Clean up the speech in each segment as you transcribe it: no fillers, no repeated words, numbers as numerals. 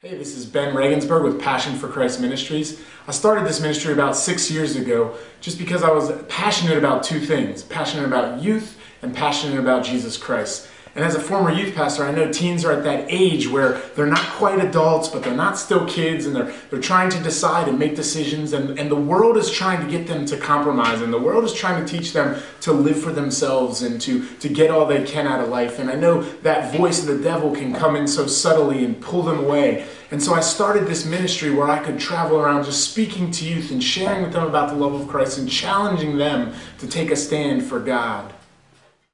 Hey, this is Ben Regensburg with Passion for Christ Ministries. I started this ministry about 6 years ago just because I was passionate about two things. Passionate about youth and passionate about Jesus Christ. And as a former youth pastor, I know teens are at that age where they're not quite adults, but they're not still kids, and they're trying to decide and make decisions, and the world is trying to get them to compromise, and the world is trying to teach them to live for themselves and to get all they can out of life. And I know that voice of the devil can come in so subtly and pull them away. And so I started this ministry where I could travel around just speaking to youth and sharing with them about the love of Christ and challenging them to take a stand for God.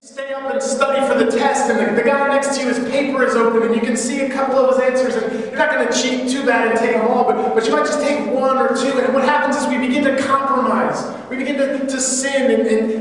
Stay up and study for the test, and the guy next to you, his paper is open, and you can see a couple of his answers, and you're not going to cheat too bad and take them all, but you might just take one or two, and what happens is we begin to compromise. We begin to sin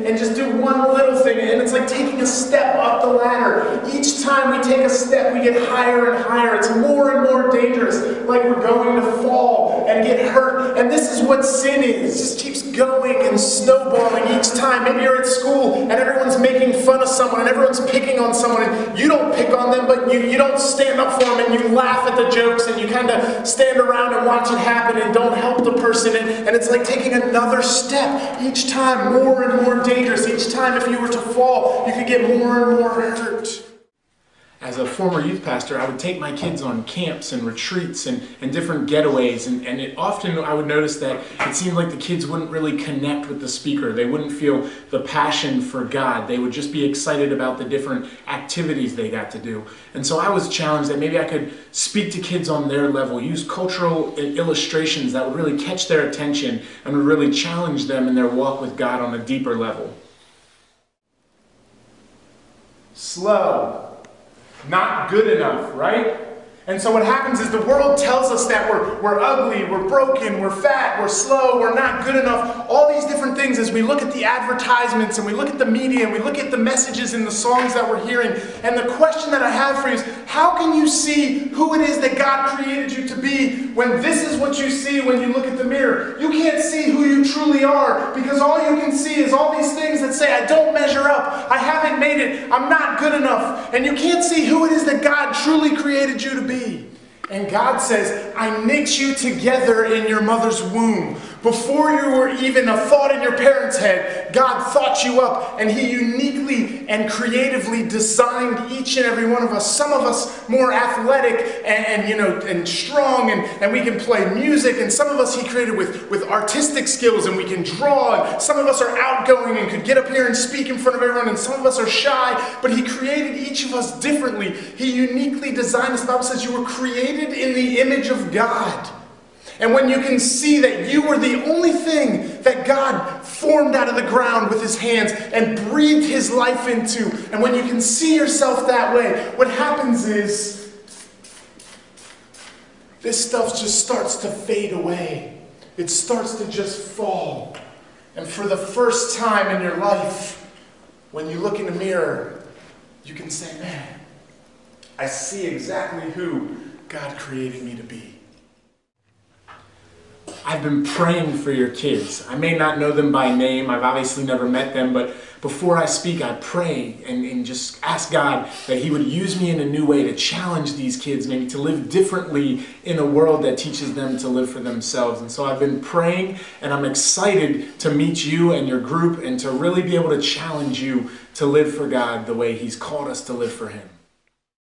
and just do one little thing, and it's like taking a step up the ladder. Each time we take a step, we get higher and higher. It's more and more dangerous, like we're going to fall and get hurt, and this is what sin is. It just keeps going and snowballing each time. Maybe you're at school, and everyone's making fun of someone, and everyone's picking on someone, and you don't pick on them, but you don't stand up for them, and you laugh at the jokes, and you kind of stand around and watch it happen and don't help the person, and it's like taking another step each time, more and more dangerous. Each time, if you were to fall, you could get more and more hurt. As a former youth pastor, I would take my kids on camps and retreats and different getaways, and it often I would notice that it seemed like the kids wouldn't really connect with the speaker. They wouldn't feel the passion for God. They would just be excited about the different activities they got to do. And so I was challenged that maybe I could speak to kids on their level, use cultural illustrations that would really catch their attention and would really challenge them in their walk with God on a deeper level. Slow. Not good enough, right? And so what happens is the world tells us that we're ugly, we're broken, we're fat, we're slow, we're not good enough. All these different things as we look at the advertisements and we look at the media and we look at the messages in the songs that we're hearing. And the question that I have for you is, how can you see who it is that God created you to be when this is what you see when you look at the mirror? You can't see who you truly are because all you can see is all these things that say, I don't measure up, I haven't made it, I'm not good enough. And you can't see who it is that God truly created you to be. And God says, I knit you together in your mother's womb. Before you were even a thought in your parents' head, God thought you up, and He uniquely and creatively designed each and every one of us. Some of us more athletic and strong, and we can play music, and some of us He created with artistic skills, and we can draw, and some of us are outgoing and could get up here and speak in front of everyone, and some of us are shy, but He created each of us differently. He uniquely designed us. The Bible says you were created in the image of God. And when you can see that you were the only thing that God formed out of the ground with His hands and breathed His life into, and when you can see yourself that way, what happens is this stuff just starts to fade away. It starts to just fall. And for the first time in your life, when you look in the mirror, you can say, man, I see exactly who God created me to be. I've been praying for your kids. I may not know them by name. I've obviously never met them, but before I speak, I pray and just ask God that He would use me in a new way to challenge these kids, maybe to live differently in a world that teaches them to live for themselves. And so I've been praying, and I'm excited to meet you and your group and to really be able to challenge you to live for God the way He's called us to live for Him.